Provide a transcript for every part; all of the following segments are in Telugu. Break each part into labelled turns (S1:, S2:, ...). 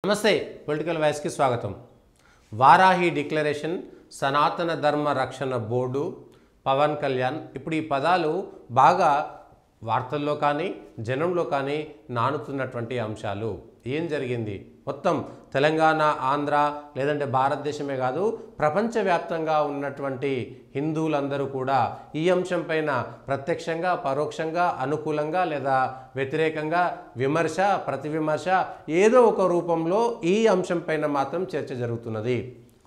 S1: నమస్తే పొలిటికల్ వాయిస్ కి స్వాగతం. వారాహి డిక్లరేషన్, సనాతన ధర్మ రక్షణ బోర్డు, పవన్ కళ్యాణ్, ఇప్పుడు ఈ పదాలు బాగా వార్తల్లో కానీ జనంలో కానీ నానుతున్నటువంటి అంశాలు. ఏం జరిగింది? మొత్తం తెలంగాణ, ఆంధ్ర లేదంటే భారతదేశమే కాదు, ప్రపంచవ్యాప్తంగా ఉన్నటువంటి హిందువులందరూ కూడా ఈ అంశం పైన ప్రత్యక్షంగా, పరోక్షంగా, అనుకూలంగా లేదా వ్యతిరేకంగా విమర్శ, ప్రతివిమర్శ ఏదో ఒక రూపంలో ఈ అంశం పైన మాత్రం చర్చ జరుగుతున్నది.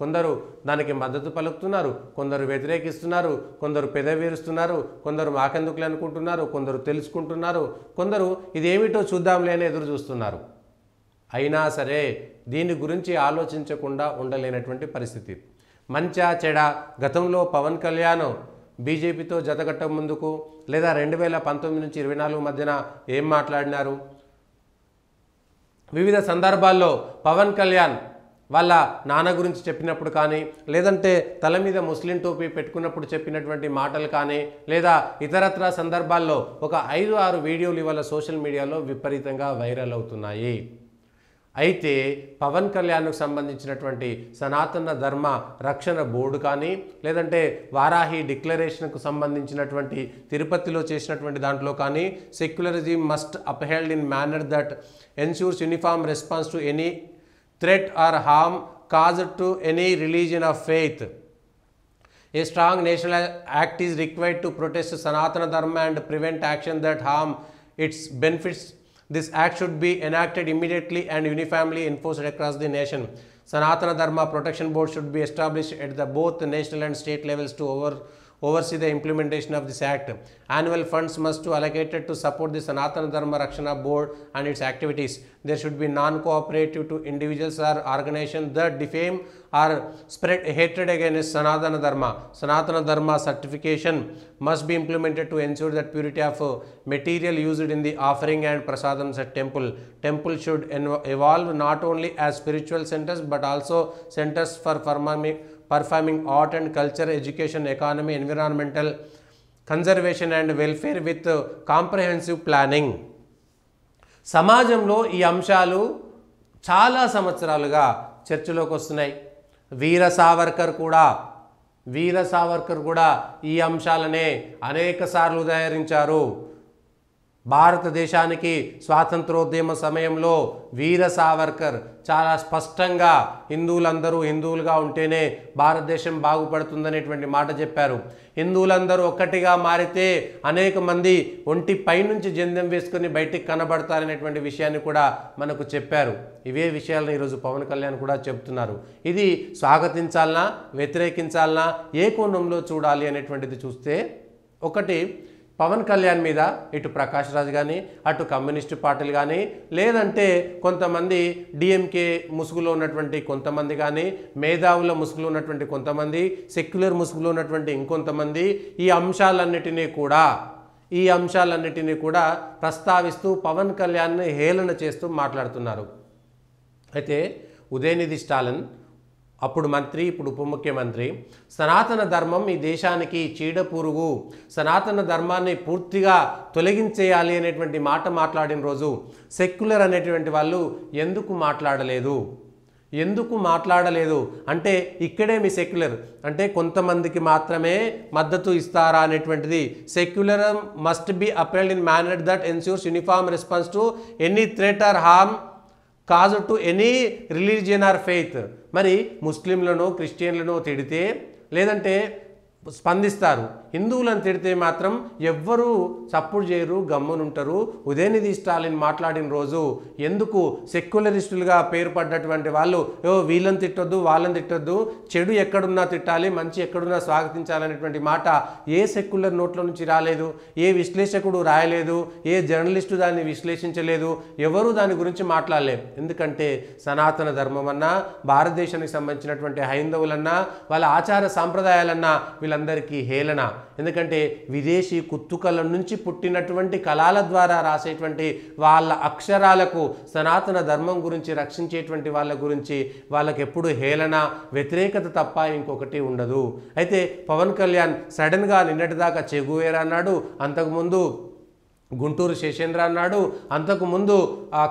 S1: కొందరు దానికి మద్దతు పలుకుతున్నారు, కొందరు వ్యతిరేకిస్తున్నారు, కొందరు పెదవిరుస్తున్నారు, కొందరు మాకెందుకులే అనుకుంటున్నారు, కొందరు తెలుసుకుంటున్నారు, కొందరు ఇదేమిటో చూద్దాంలే అని ఎదురు చూస్తున్నారు. అయినా సరే దీని గురించి ఆలోచించకుండా ఉండలేనటువంటి పరిస్థితి. మంచా చెడా, గతంలో పవన్ కళ్యాణ్ బీజేపీతో జతగట్ట ముందుకు లేదా 2019 నుంచి 24 మధ్యన ఏం మాట్లాడినారు? వివిధ సందర్భాల్లో పవన్ కళ్యాణ్ వాళ్ళ నాన్న గురించి చెప్పినప్పుడు కానీ, లేదంటే తల మీద ముస్లిం టోపీ పెట్టుకున్నప్పుడు చెప్పినటువంటి మాటలు కానీ, లేదా ఇతరత్ర సందర్భాల్లో ఒక 5-6 వీడియోలు ఇవాళ సోషల్ మీడియాలో విపరీతంగా వైరల్ అవుతున్నాయి. అయితే పవన్ కళ్యాణ్కు సంబంధించినటువంటి సనాతన ధర్మ రక్షణ బోర్డు కానీ, లేదంటే వారాహి డిక్లరేషన్కు సంబంధించినటువంటి తిరుపతిలో చేసినటువంటి దాంట్లో కానీ, secularism must upheld in manner that ensures uniform response to any threat or harm caused to any religion of faith. A strong national act is required to protest Sanatana Dharma and prevent action that harm its benefits. This act should be enacted immediately and uniformly enforced across the nation. Sanatana Dharma Protection Board should be established at the both national and state levels to oversee the implementation of this act. Annual funds must be allocated to support the Sanatana Dharma Rakshana Board and its activities. There should be non-cooperative to individuals or organizations that defame or spread hatred against Sanatana Dharma. Sanatana Dharma certification must be implemented to ensure that purity of material used in the offering and prasadams at temple. Temple should evolve not only as spiritual centers but also centers for performing art and culture, education, economy, environmental conservation and welfare with comprehensive planning. సమాజంలో ఈ అంశాలు చాలా సంవత్సరాలుగా చర్చలోకి వస్తున్నాయి. వీర సావర్కర్ కూడా ఈ అంశాలనే అనేకసార్లు ఉదహరించారు. భారతదేశానికి స్వాతంత్రోద్యమ సమయంలో వీర సావర్కర్ చాలా స్పష్టంగా హిందువులందరూ హిందువులుగా ఉంటేనే భారతదేశం బాగుపడుతుందనేటువంటి మాట చెప్పారు. హిందువులందరూ ఒక్కటిగా మారితే అనేక మంది ఒంటి పైనుంచి జందెం వేసుకొని బయటికి కనబడతారనేటువంటి విషయాన్ని కూడా మనకు చెప్పారు. ఇవే విషయాలను ఈరోజు పవన్ కళ్యాణ్ కూడా చెప్తున్నారు. ఇది స్వాగతించాలనా, వ్యతిరేకించాలనా, ఏ కోణంలో చూడాలి అనేటువంటిది చూస్తే, ఒకటి పవన్ కళ్యాణ్ మీద ఇటు ప్రకాష్ రాజ్ కానీ, అటు కమ్యూనిస్టు పార్టీలు కానీ, లేదంటే కొంతమంది డిఎంకే ముసుగులో ఉన్నటువంటి కొంతమంది కానీ, మేధావుల ముసుగులో ఉన్నటువంటి కొంతమంది, సెక్యులర్ ముసుగులో ఉన్నటువంటి ఇంకొంతమంది ఈ అంశాలన్నిటినీ కూడా ప్రస్తావిస్తూ పవన్ కళ్యాణ్ని హేళన చేస్తూ మాట్లాడుతున్నారు. అయితే ఉదయనిధి స్టాలిన్, అప్పుడు మంత్రి, ఇప్పుడు ఉప ముఖ్యమంత్రి, సనాతన ధర్మం ఈ దేశానికి చీడపురుగు, సనాతన ధర్మాన్ని పూర్తిగా తొలగించేయాలి అనేటువంటి మాట మాట్లాడిన రోజు సెక్యులర్ అనేటువంటి వాళ్ళు ఎందుకు మాట్లాడలేదు అంటే, ఇక్కడే మీ సెక్యులర్ అంటే కొంతమందికి మాత్రమే మద్దతు ఇస్తారా అనేటువంటిది. Secular must be upheld in manner that ensures uniform response to any threat or harm cause to any religion or faith. మరి ముస్లింలను, క్రిస్టియన్లను తిడితే లేదంటే స్పందిస్తారు, హిందువులను తిడితే మాత్రం ఎవ్వరూ సపోర్ట్ చేయరు, గమ్మునుంటారు. ఉదయనిధి స్టాలిన్ మాట్లాడిన రోజు ఎందుకు సెక్యులరిస్టులుగా పేరు పడ్డటువంటి వాళ్ళు వీళ్ళని తిట్టొద్దు, వాళ్ళని తిట్టొద్దు, చెడు ఎక్కడున్నా తిట్టాలి, మంచి ఎక్కడున్నా స్వాగతించాలనేటువంటి మాట ఏ సెక్యులర్ నోట్ల నుంచి రాలేదు, ఏ విశ్లేషకుడు రాయలేదు, ఏ జర్నలిస్టు దాన్ని విశ్లేషించలేదు, ఎవరూ దాని గురించి మాట్లాడలేదు. ఎందుకంటే సనాతన ధర్మం అన్నా, భారతదేశానికి సంబంధించినటువంటి హైందవులన్నా, వాళ్ళ ఆచార సాంప్రదాయాలన్నా వీళ్ళందరికీ హేళన. ఎందుకంటే విదేశీ కుత్తుకల నుంచి పుట్టినటువంటి కళల ద్వారా రాసేటువంటి వాళ్ళ అక్షరాలకు సనాతన ధర్మం గురించి రక్షించేటువంటి వాళ్ళ గురించి వాళ్ళకి ఎప్పుడు హేళన, వ్యతిరేకత తప్ప ఇంకొకటి ఉండదు. అయితే పవన్ కళ్యాణ్ సడన్గా నిన్నటిదాకా చెగువేరా అన్నాడు, అంతకుముందు గుంటూరు శేషేంద్ర అన్నాడు, అంతకుముందు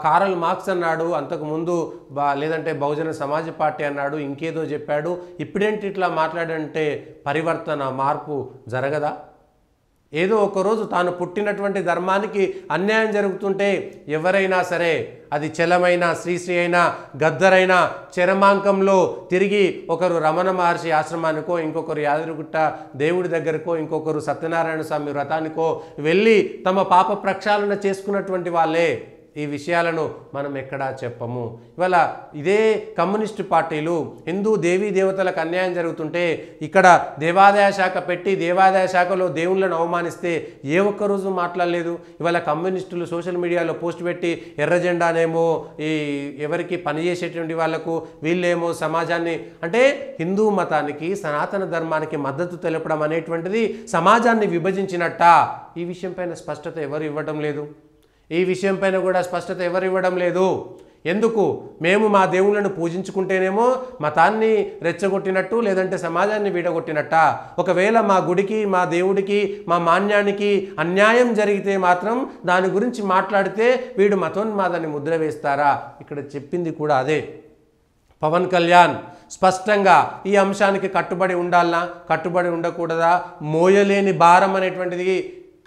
S1: కారల్ మార్క్స్ అన్నాడు, అంతకుముందు లేదంటే బహుజన సమాజ్ పార్టీ అన్నాడు, ఇంకేదో చెప్పాడు. ఇప్పుడేంటి ఇట్లా మాట్లాడంటే పరివర్తన మార్పు జరగదా? ఏదో ఒకరోజు తాను పుట్టినటువంటి ధర్మానికి అన్యాయం జరుగుతుంటే ఎవరైనా సరే, అది చలమైనా శ్రీశ్రీ అయినా గద్దరైనా, చరమాంకంలో తిరిగి ఒకరు రమణ మహర్షి ఆశ్రమానికో, ఇంకొకరు యాదగిరిగుట్ట దేవుడి దగ్గరకో, ఇంకొకరు సత్యనారాయణ స్వామి వ్రతానికో వెళ్ళి తమ పాప ప్రక్షాళన చేసుకున్నటువంటి వాళ్ళే. ఈ విషయాలను మనం ఎక్కడా చెప్పము. ఇవాళ ఇదే కమ్యూనిస్టు పార్టీలు హిందూ దేవీ దేవతలకు అన్యాయం జరుగుతుంటే ఇక్కడ దేవాదాయ శాఖ పెట్టి దేవాదాయ శాఖలో దేవుళ్ళను అవమానిస్తే ఏ ఒక్కరోజు మాట్లాడలేదు. ఇవాళ కమ్యూనిస్టులు సోషల్ మీడియాలో పోస్ట్ పెట్టి ఎర్ర జెండానేమో ఈ ఎవరికి పనిచేసేటువంటి వాళ్లకు, వీళ్ళేమో సమాజాన్ని, అంటే హిందూ మతానికి సనాతన ధర్మానికి మద్దతు తెలపడం అనేటువంటిది సమాజాన్ని విభజించినట్ట. ఈ విషయం పైన స్పష్టత ఎవరు ఇవ్వడం లేదు. ఈ విషయం పైన కూడా స్పష్టత ఎవరు ఇవ్వడం లేదు. ఎందుకు? మేము మా దేవుళ్ళను పూజించుకుంటేనేమో మతాన్ని రెచ్చగొట్టినట్టు, లేదంటే సమాజాన్ని వీడగొట్టినట్ట. ఒకవేళ మా గుడికి, మా దేవుడికి, మా మాన్యానికి అన్యాయం జరిగితే మాత్రం దాని గురించి మాట్లాడితే వీడు మతోన్మాదాన్ని ముద్ర వేస్తారా? ఇక్కడ చెప్పింది కూడా అదే. పవన్ కళ్యాణ్ స్పష్టంగా ఈ అంశానికి కట్టుబడి ఉండాలనా, కట్టుబడి ఉండకూడదా, మోయలేని భారం అనేటువంటిది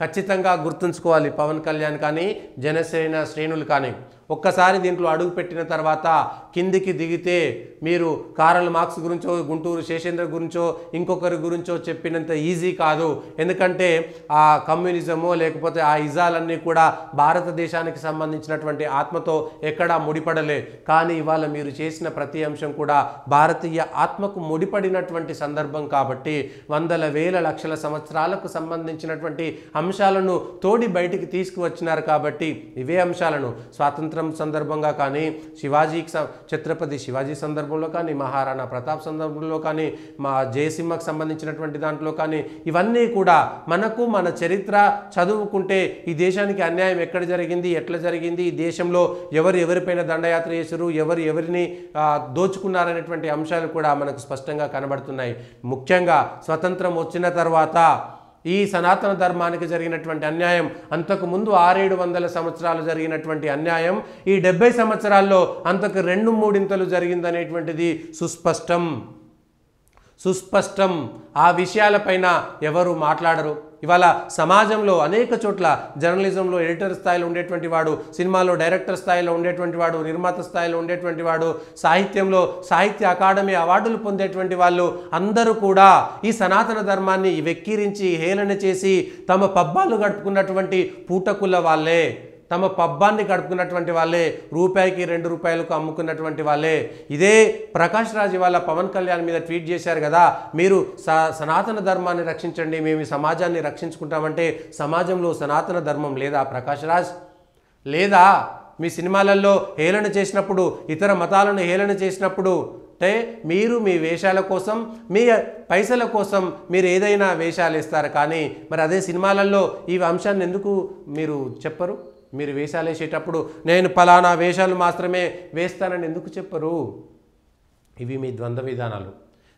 S1: ఖచ్చితంగా గుర్తుంచుకోవాలి పవన్ కళ్యాణ్ కానీ జనసేన శ్రేణులు కానీ. ఒక్కసారి దీంట్లో అడుగు పెట్టిన తర్వాత కిందికి దిగితే మీరు కారల్ మార్క్స్ గురించో, గుంటూరు శేషేంద్ర గురించో, ఇంకొకరి గురించో చెప్పినంత ఈజీ కాదు. ఎందుకంటే ఆ కమ్యూనిజమో లేకపోతే ఆ ఇజాలన్నీ కూడా భారతదేశానికి సంబంధించినటువంటి ఆత్మతో ఎక్కడా ముడిపడలే. కానీ ఇవాళ మీరు చేసిన ప్రతి అంశం కూడా భారతీయ ఆత్మకు ముడిపడినటువంటి సందర్భం కాబట్టి వందల వేల లక్షల సంవత్సరాలకు సంబంధించినటువంటి అంశాలను తోడి బయటికి తీసుకువచ్చినారు. కాబట్టి ఇవే అంశాలను స్వాతంత్రం సందర్భంగా కానీ, ఛత్రపతి శివాజీ సందర్భంలో కానీ, మహారాణా ప్రతాప్ సందర్భంలో కానీ, మా జయసింహకు సంబంధించినటువంటి దాంట్లో కానీ, ఇవన్నీ కూడా మనకు మన చరిత్ర చదువుకుంటే ఈ దేశానికి అన్యాయం ఎక్కడ జరిగింది, ఎట్లా జరిగింది, ఈ దేశంలో ఎవరిపైన దండయాత్ర చేశారు, ఎవరిని దోచుకున్నారనేటువంటి అంశాలు కూడా మనకు స్పష్టంగా కనబడుతున్నాయి. ముఖ్యంగా స్వతంత్రం వచ్చిన తర్వాత ఈ సనాతన ధర్మానికి జరిగినటువంటి అన్యాయం, అంతకుముందు 600-700 సంవత్సరాలు జరిగినటువంటి అన్యాయం ఈ 70 సంవత్సరాల్లో అంతకు 2-3 జరిగిందనేటువంటిది సుస్పష్టం. ఆ విషయాలపైన ఎవరు మాట్లాడరు. ఇవాళ సమాజంలో అనేక చోట్ల జర్నలిజంలో ఎడిటర్ స్థాయిలో ఉండేటువంటి వాడు, సినిమాలో డైరెక్టర్ స్థాయిలో ఉండేటువంటి వాడు, నిర్మాత స్థాయిలో ఉండేటువంటి వాడు, సాహిత్యంలో సాహిత్య అకాడమీ అవార్డులు పొందేటువంటి వాళ్ళు అందరూ కూడా ఈ సనాతన ధర్మాన్ని వెక్కిరించి హేళన చేసి తమ పబ్బాలు గడుపుకున్నటువంటి పూటకుల వాళ్ళే, తమ పబ్బాన్ని గడుపుకున్నటువంటి వాళ్ళే, రూపాయికి 2 రూపాయలకు అమ్ముకున్నటువంటి వాళ్ళే. ఇదే ప్రకాష్ రాజ్ ఇవాళ పవన్ కళ్యాణ్ మీద ట్వీట్ చేశారు కదా, మీరు సనాతన ధర్మాన్ని రక్షించండి, మేము ఈ సమాజాన్ని రక్షించుకుంటామంటే సమాజంలో సనాతన ధర్మం లేదా ప్రకాష్ రాజ్? లేదా? మీ సినిమాలలో హేళన చేసినప్పుడు, ఇతర మతాలను హేళన చేసినప్పుడు అంటే మీరు మీ వేషాల కోసం, మీ పైసల కోసం మీరు ఏదైనా వేషాలు ఇస్తారు. కానీ మరి అదే సినిమాలలో ఈ అంశాన్ని ఎందుకు మీరు చెప్పరు? మీరు వేషాలు వేసేటప్పుడు నేను పలానా వేషాలు మాత్రమే వేస్తానని ఎందుకు చెప్పరు? ఇవి మీ ద్వంద్వ విధానాలు.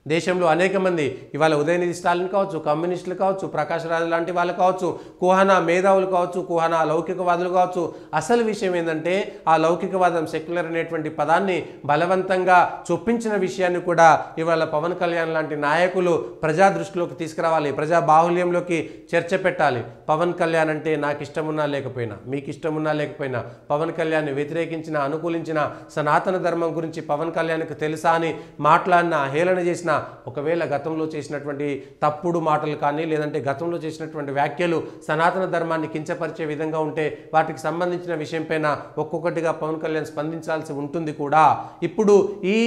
S1: దేశంలో అనేక మంది ఇవాళ ఉదయనిధి స్టాలిన్ కావచ్చు, కమ్యూనిస్టులు కావచ్చు, ప్రకాష్ రాజ్ లాంటి వాళ్ళు కావచ్చు, కుహనా మేధావులు కావచ్చు, కుహనా లౌకికవాదులు కావచ్చు. అసలు విషయం ఏంటంటే ఆ లౌకికవాదం, సెక్యులర్ అనేటువంటి పదాన్ని బలవంతంగా చొప్పించిన విషయాన్ని కూడా ఇవాళ పవన్ కళ్యాణ్ లాంటి నాయకులు ప్రజా దృష్టిలోకి తీసుకురావాలి, ప్రజా బాహుల్యంలోకి చర్చ పెట్టాలి. పవన్ కళ్యాణ్ అంటే నాకు ఇష్టమున్నా లేకపోయినా, మీకు ఇష్టమున్నా లేకపోయినా, పవన్ కళ్యాణ్ని వ్యతిరేకించిన, అనుకూలించిన, సనాతన ధర్మం గురించి పవన్ కళ్యాణ్కి తెలుసా అని మాట్లాడిన, హేళన చేసిన, ఒకవేళ గతంలో చేసినటువంటి తప్పుడు మాటలు కానీ, లేదంటే గతంలో చేసినటువంటి వ్యాఖ్యలు సనాతన ధర్మాన్ని కించపరిచే విధంగా ఉంటే వాటికి సంబంధించిన విషయం పైన ఒక్కొక్కటిగా పవన్ కళ్యాణ్ స్పందించాల్సి ఉంటుంది కూడా. ఇప్పుడు ఈ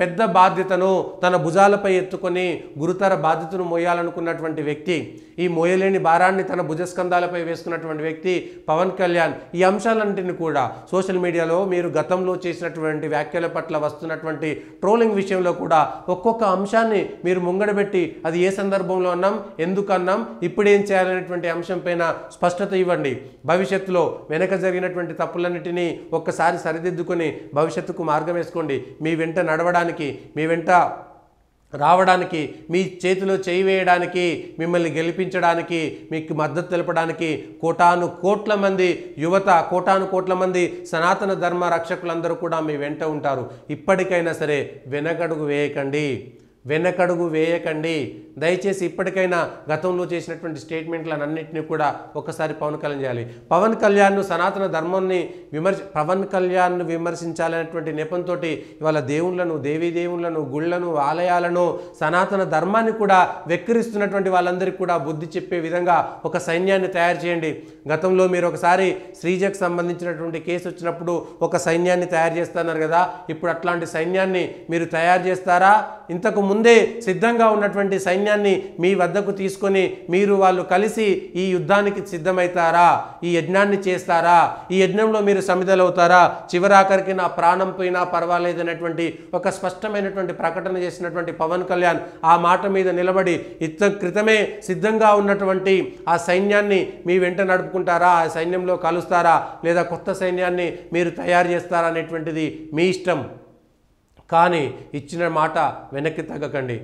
S1: పెద్ద బాధ్యతను తన భుజాలపై ఎత్తుకొని గురుతర బాధ్యతను మోయాలనుకున్నటువంటి వ్యక్తి, ఈ మోయలేని భారాన్ని తన భుజస్కంధాలపై వేసుకున్నటువంటి వ్యక్తి పవన్ కళ్యాణ్ ఈ అంశాలన్నింటినీ కూడా సోషల్ మీడియాలో మీరు గతంలో చేసినటువంటి వ్యాఖ్యల పట్ల వస్తున్నటువంటి ట్రోలింగ్ విషయంలో కూడా ఒక్కొక్క అంశాన్ని మీరు ముంగడబెట్టి అది ఏ సందర్భంలో అన్నాం, ఎందుకు అన్నాం, ఇప్పుడు ఏం చేయాలనేటువంటి అంశం పైన స్పష్టత ఇవ్వండి. భవిష్యత్తులో వెనక జరిగినటువంటి తప్పులన్నిటినీ ఒక్కసారి సరిదిద్దుకొని భవిష్యత్తుకు మార్గం వేసుకోండి. మీ వెంట నడవడానికి, మీ వెంట రావడానికి, మీ చేతిలో చేయి వేయడానికి, మిమ్మల్ని గెలిపించడానికి, మీకు మద్దతు తెలపడానికి కోటాను కోట్ల మంది యువత, కోటాను కోట్ల మంది సనాతన ధర్మ రక్షకులందరూ కూడా మీ వెంట ఉంటారు. ఇప్పటికైనా సరే వెనకడుగు వేయకండి, వెనకడుగు వేయకండి. దయచేసి ఇప్పటికైనా గతంలో చేసినటువంటి స్టేట్మెంట్లన్నింటినీ కూడా ఒకసారి పవన్ కళ్యాణ్ చేయాలి. పవన్ కళ్యాణ్ను సనాతన ధర్మాన్ని పవన్ కళ్యాణ్ను విమర్శించాలనేటువంటి నెపంతో ఇవాళ దేవుళ్ళను, దేవీ దేవుళ్ళను, గుళ్లను, ఆలయాలను, సనాతన ధర్మాన్ని కూడా వెక్కిరిస్తున్నటువంటి వాళ్ళందరికీ కూడా బుద్ధి చెప్పే విధంగా ఒక సైన్యాన్ని తయారు చేయండి. గతంలో మీరు ఒకసారి శ్రీజకు సంబంధించినటువంటి కేసు వచ్చినప్పుడు ఒక సైన్యాన్ని తయారు చేస్తున్నారు కదా, ఇప్పుడు అట్లాంటి సైన్యాన్ని మీరు తయారు చేస్తారా? ఇంతకు ముందే సిద్ధంగా ఉన్నటువంటి సైన్యాన్ని మీ వద్దకు తీసుకొని మీరు వాళ్ళు కలిసి ఈ యుద్ధానికి సిద్ధమవుతారా? ఈ యజ్ఞాన్ని చేస్తారా? ఈ యజ్ఞంలో మీరు సమిధలవుతారా? చివరాఖరికి నా ప్రాణం పోయినా పర్వాలేదు అనేటువంటి ఒక స్పష్టమైనటువంటి ప్రకటన చేసినటువంటి పవన్ కళ్యాణ్ ఆ మాట మీద నిలబడి క్రితమే సిద్ధంగా ఉన్నటువంటి ఆ సైన్యాన్ని మీ వెంట నడుపుకుంటారా? ఆ సైన్యంలో కలుస్తారా? లేదా కొత్త సైన్యాన్ని మీరు తయారు చేస్తారా అనేటువంటిది మీ ఇష్టం. కానీ ఇచ్చిన మాట వెనక్కి తగ్గకండి.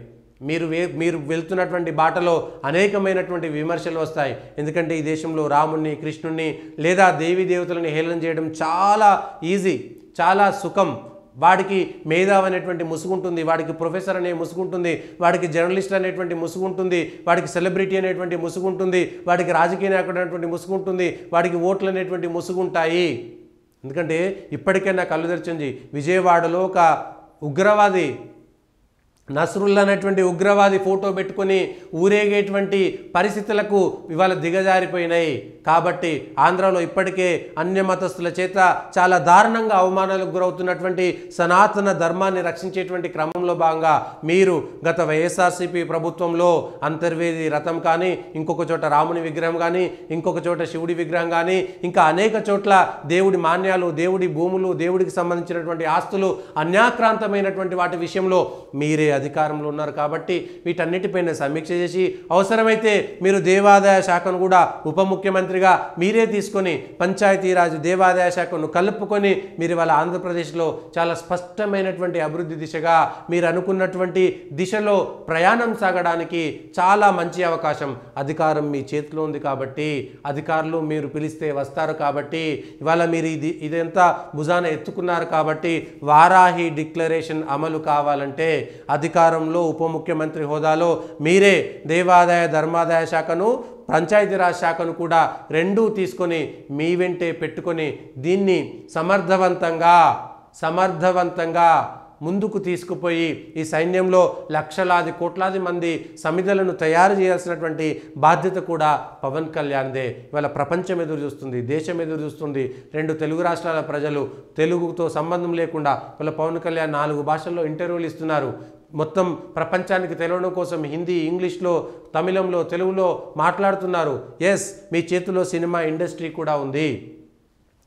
S1: మీరు వెళ్తున్నటువంటి బాటలో అనేకమైనటువంటి విమర్శలు వస్తాయి. ఎందుకంటే ఈ దేశంలో రాముణ్ణి, కృష్ణుణ్ణి లేదా దేవీ దేవతలని హేళన చేయడం చాలా ఈజీ, చాలా సుఖం. వాడికి మేధావి అనేటువంటి ముసుగుంటుంది, వాడికి ప్రొఫెసర్ అనే ముసుగుంటుంది, వాడికి జర్నలిస్ట్ అనేటువంటి ముసుగుంటుంది, వాడికి సెలబ్రిటీ అనేటువంటి ముసుగుంటుంది, వాడికి రాజకీయ నాయకుడు అనేటువంటి ముసుగుంటుంది, వాడికి ఓట్లు అనేటువంటి ముసుగుంటాయి. ఎందుకంటే ఇప్పటికైనా కళ్ళు తెరిచింది. విజయవాడలో ఒక ఉగ్రవాది, నస్రుల్లా అనేటువంటి ఉగ్రవాది ఫోటో పెట్టుకొని ఊరేగేటువంటి పరిస్థితులకు ఇవాళ దిగజారిపోయినాయి. కాబట్టి ఆంధ్రాలో ఇప్పటికే అన్య మతస్థుల చేత చాలా దారుణంగా అవమానాలకు గురవుతున్నటువంటి సనాతన ధర్మాన్ని రక్షించేటువంటి క్రమంలో భాగంగా మీరు గత వైఎస్ఆర్సీపీ ప్రభుత్వంలో అంతర్వేది రథం కానీ, ఇంకొక చోట రాముని విగ్రహం కానీ, ఇంకొక చోట శివుడి విగ్రహం కానీ, ఇంకా అనేక చోట్ల దేవుడి మాన్యాలు, దేవుడి భూములు, దేవుడికి సంబంధించినటువంటి ఆస్తులు అన్యాక్రాంతమైనటువంటి వాటి విషయంలో మీరే అధికారంలో ఉన్నారు. కాబట్టి వీటన్నిటిపైన సమీక్ష చేసి అవసరమైతే మీరు దేవాదాయ శాఖను కూడా ఉప ముఖ్యమంత్రిగా మీరే తీసుకొని పంచాయతీరాజ్ దేవాదాయ శాఖను కలుపుకొని మీరు వాళ్ళ ఆంధ్రప్రదేశ్లో చాలా స్పష్టమైనటువంటి అభివృద్ధి దిశగా మీరు అనుకున్నటువంటి దిశలో ప్రయాణం సాగడానికి చాలా మంచి అవకాశం. అధికారం మీ చేతిలో ఉంది కాబట్టి, అధికారులు మీరు పిలిస్తే వస్తారు కాబట్టి, ఇవాళ మీరు ఇదంతా భుజాన ఎత్తుకున్నారు కాబట్టి వారాహి డిక్లరేషన్ అమలు కావాలంటే అధికారంలో ఉప ముఖ్యమంత్రి హోదాలో మీరే దేవాదాయ ధర్మాదాయ శాఖను, పంచాయతీరాజ్ శాఖను కూడా రెండూ తీసుకొని మీ వెంటే పెట్టుకొని దీన్ని సమర్థవంతంగా ముందుకు తీసుకుపోయి ఈ సైన్యంలో లక్షలాది కోట్లాది మంది సమిధలను తయారు చేయాల్సినటువంటి బాధ్యత కూడా పవన్ కళ్యాణ్దే. ఇవాళ ప్రపంచం ఎదురు చూస్తుంది, దేశం ఎదురు చూస్తుంది. 2 తెలుగు రాష్ట్రాల ప్రజలు తెలుగుతో సంబంధం లేకుండా ఇవాళ పవన్ కళ్యాణ్ 4 భాషల్లో ఇంటర్వ్యూలు ఇస్తున్నారు. మొత్తం ప్రపంచానికి తెలవడం కోసం హిందీ, ఇంగ్లీష్లో, తమిళంలో, తెలుగులో మాట్లాడుతున్నారు. ఎస్, మీ చేతిలో సినిమా ఇండస్ట్రీ కూడా ఉంది,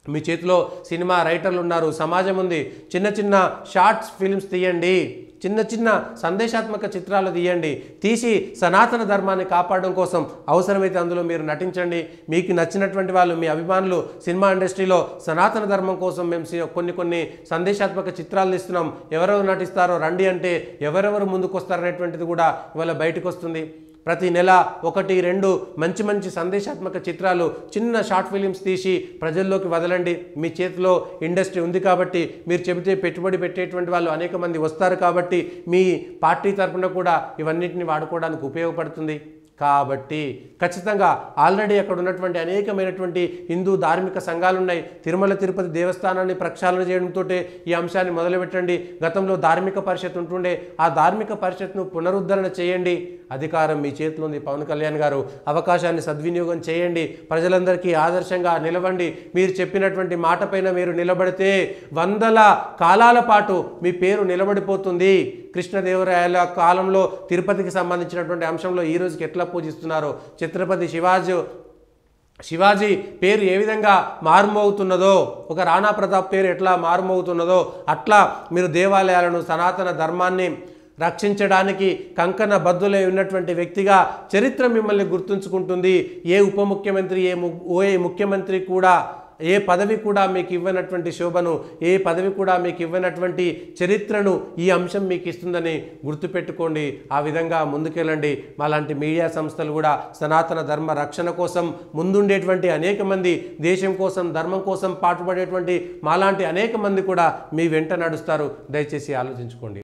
S1: మీ చేతిలో సినిమా రైటర్లు ఉన్నారు, సమాజం ఉంది. చిన్న చిన్న షార్ట్స్ ఫిల్మ్స్ తీయండి, చిన్న చిన్న సందేశాత్మక చిత్రాలు తీసి సనాతన ధర్మాన్ని కాపాడడం కోసం అవసరమైతే అందులో మీరు నటించండి. మీకు నచ్చినటువంటి వాళ్ళు, మీ అభిమానులు సినిమా ఇండస్ట్రీలో సనాతన ధర్మం కోసం మేము కొన్ని సందేశాత్మక చిత్రాలు తీస్తున్నాం, ఎవరెవరు నటిస్తారో రండి అంటే ఎవరెవరు ముందుకు వస్తారనేటువంటిది కూడా ఇవాళ బయటకు వస్తుంది. ప్రతి నెల 1-2 మంచి సందేశాత్మక చిత్రాలు, చిన్న షార్ట్ ఫిలిమ్స్ తీసి ప్రజల్లోకి వదలండి. మీ చేతిలో ఇండస్ట్రీ ఉంది కాబట్టి, మీరు చెబితే పెట్టుబడి పెట్టేటువంటి వాళ్ళు అనేక మంది వస్తారు కాబట్టి, మీ పార్టీ తరఫున కూడా ఇవన్నిటిని వాడుకోవడానికి ఉపయోగపడుతుంది. కాబట్టి ఖచ్చితంగా ఆల్రెడీ అక్కడ ఉన్నటువంటి అనేకమైనటువంటి హిందూ ధార్మిక సంఘాలు ఉన్నాయి. తిరుమల తిరుపతి దేవస్థానాన్ని ప్రక్షాళన చేయడంతో ఈ అంశాన్ని మొదలుపెట్టండి. గతంలో ధార్మిక పరిషత్ ఉంటుండే, ఆ ధార్మిక పరిషత్ను పునరుద్ధరణ చేయండి. అధికారం మీ చేతిలో ఉంది. పవన్ కళ్యాణ్ గారు అవకాశాన్ని సద్వినియోగం చేయండి, ప్రజలందరికీ ఆదర్శంగా నిలవండి. మీరు చెప్పినటువంటి మాట పైన మీరు నిలబడితే 100 కాలాల పాటు మీ పేరు నిలబడిపోతుంది. కృష్ణదేవరాయల కాలంలో తిరుపతికి సంబంధించినటువంటి అంశంలో ఈ రోజుకి ఎట్లా పూజిస్తున్నారో, ఛత్రపతి శివాజీ పేరు ఏ విధంగా మారుమోగుతున్నదో, ఒక రాణా ప్రతాప్ పేరు ఎట్లా మారుమోగుతున్నదో అట్లా మీరు దేవాలయాలను, సనాతన ధర్మాన్ని రక్షించడానికి కంకణ బద్దులై ఉన్నటువంటి వ్యక్తిగా చరిత్ర మిమ్మల్ని గుర్తుంచుకుంటుంది. ఏ ఉప ముఖ్యమంత్రి, ఏ ముఖ్యమంత్రి కూడా ఏ పదవి కూడా మీకు ఇవ్వనటువంటి శోభను, ఏ పదవి కూడా మీకు ఇవ్వనటువంటి చరిత్రను ఈ అంశం మీకు ఇస్తుందని గుర్తుపెట్టుకోండి. ఆ విధంగా ముందుకెళ్ళండి. మాలాంటి మీడియా సంస్థలు కూడా సనాతన ధర్మ రక్షణ కోసం ముందుండేటువంటి అనేక మంది, దేశం కోసం ధర్మం కోసం పాటుపడేటువంటి మాలాంటి అనేక మంది కూడా మీ వెంట నడుస్తారు. దయచేసి ఆలోచించుకోండి.